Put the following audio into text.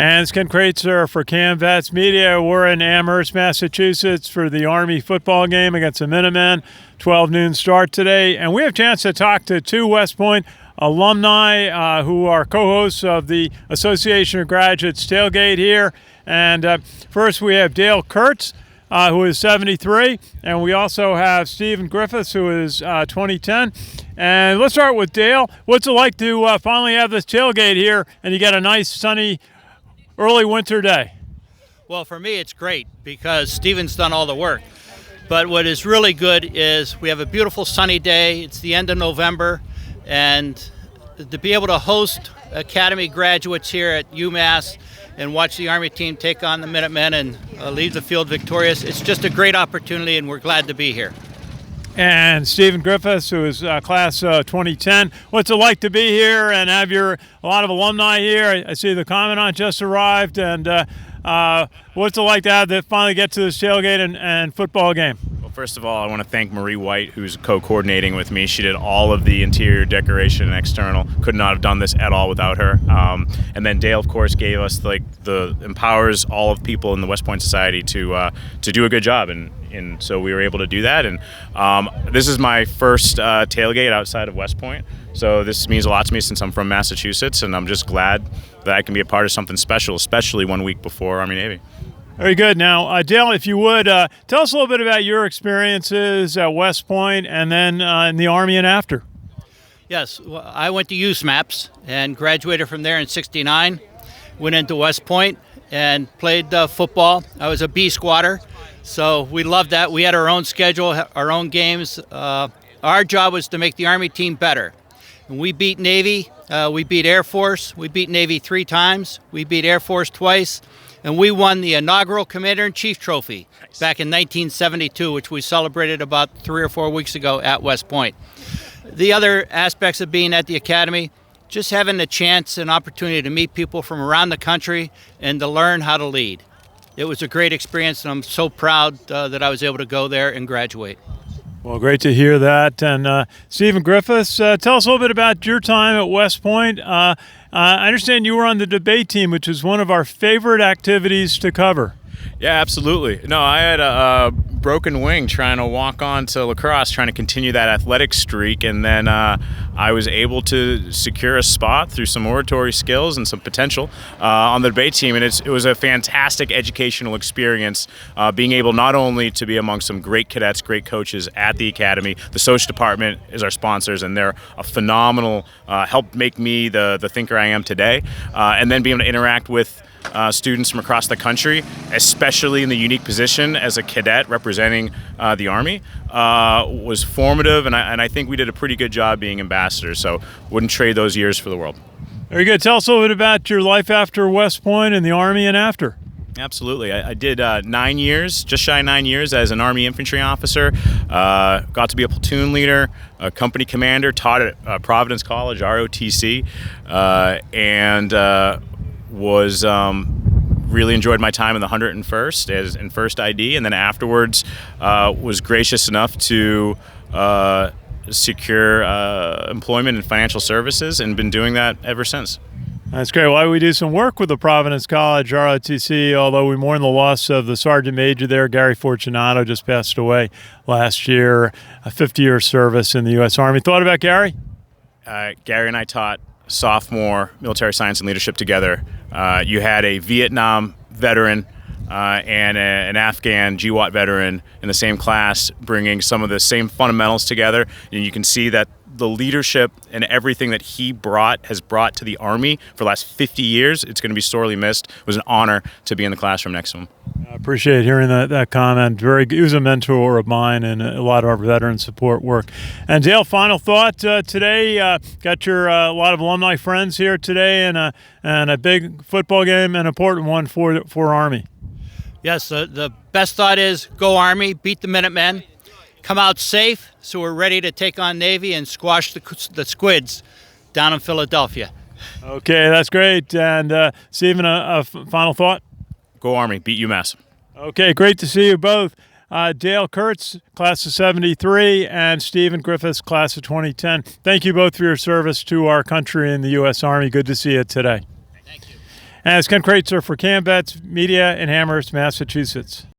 And it's Ken Kraetzer for CaMMVetsMedia. We're in Amherst, Massachusetts for the Army football game against the Minutemen. 12 noon start today. And we have a chance to talk to two West Point alumni who are co-hosts of the Association of Graduates Tailgate here. And first we have Dale Kurtz, who is 73. And we also have Stephen Griffiths, who is 2010. And let's start with Dale. What's it like to finally have this tailgate here and you get a nice sunny early winter day? Well, for me, it's great because Steven's done all the work. But what is really good is we have a beautiful sunny day. It's the end of November. And to be able to host Academy graduates here at UMass and watch the Army team take on the Minutemen and leave the field victorious, it's just a great opportunity, and we're glad to be here. And Stephen Griffiths, who is class 2010. What's it like to be here and have a lot of alumni here? I see the commandant just arrived. And what's it like to have to finally get to this tailgate and football game? Well, first of all, I want to thank Marie White, who's co-coordinating with me. She did all of the interior decoration and external. Could not have done this at all without her. And then Dale, of course, gave us empowers all of people in the West Point Society to do a good job, and so we were able to do that. And this is my first tailgate outside of West Point, so this means a lot to me since I'm from Massachusetts, and I'm just glad that I can be a part of something special, especially 1 week before Army-Navy. Very good. Now, Dale, if you would, tell us a little bit about your experiences at West Point and then in the Army and after. Yes, well, I went to UMass and graduated from there in '69. Went into West Point and played football. I was a B squatter, so we loved that. We had our own schedule, our own games. Our job was to make the Army team better. And we beat Navy, we beat Air Force, we beat Navy 3 times, we beat Air Force twice, and we won the inaugural Commander-in-Chief Trophy back in 1972, which we celebrated about 3 or 4 weeks ago at West Point. The other aspects of being at the Academy, just having the chance and opportunity to meet people from around the country and to learn how to lead. It was a great experience, and I'm so proud that I was able to go there and graduate. Well, great to hear that. And Stephen Griffiths, tell us a little bit about your time at West Point. I understand you were on the debate team, which is one of our favorite activities to cover. Yeah, absolutely. No, I had a broken wing trying to walk on to lacrosse, trying to continue that athletic streak, and then I was able to secure a spot through some oratory skills and some potential on the debate team, and it was a fantastic educational experience, being able not only to be among some great cadets, great coaches at the Academy. The social department is our sponsors, and they're a phenomenal, helped make me the thinker I am today, and then being able to interact with students from across the country, especially in the unique position as a cadet representing the Army, was formative, and I think we did a pretty good job being ambassadors, so wouldn't trade those years for the world. Very good. Tell us a little bit about your life after West Point and the Army and after. Absolutely. I did 9 years, just shy of 9 years as an Army infantry officer, got to be a platoon leader, a company commander, taught at Providence College, ROTC, and was really enjoyed my time in the 101st as in first ID, and then afterwards was gracious enough to secure employment in financial services, and been doing that ever since. That's great. Well, we do some work with the Providence College ROTC, although we mourn the loss of the Sergeant Major there. Gary Fortunato just passed away last year, a 50-year service in the U.S. Army. Thought about Gary? Gary and I taught sophomore military science and leadership together. You had a Vietnam veteran and an Afghan GWAT veteran in the same class, bringing some of the same fundamentals together, and you can see that the leadership and everything that he has brought to the Army for the last 50 years, it's going to be sorely missed. It was an honor to be in the classroom next to him. I appreciate hearing that comment. He was a mentor of mine and a lot of our veteran support work. And Dale, final thought today. Got your a lot of alumni friends here today, and a big football game, an important one for Army. Yes, the best thought is go Army, beat the Minutemen, come out safe, so we're ready to take on Navy and squash the Squids down in Philadelphia. Okay, that's great. And Stephen, a final thought? Go Army, beat UMass. Okay, great to see you both. Dale Kurtz, class of 73, and Stephen Griffiths, class of 2010. Thank you both for your service to our country and the U.S. Army. Good to see you today. Thank you. And it's Ken Kraetzer for CaMMVetsMedia in Amherst, Massachusetts.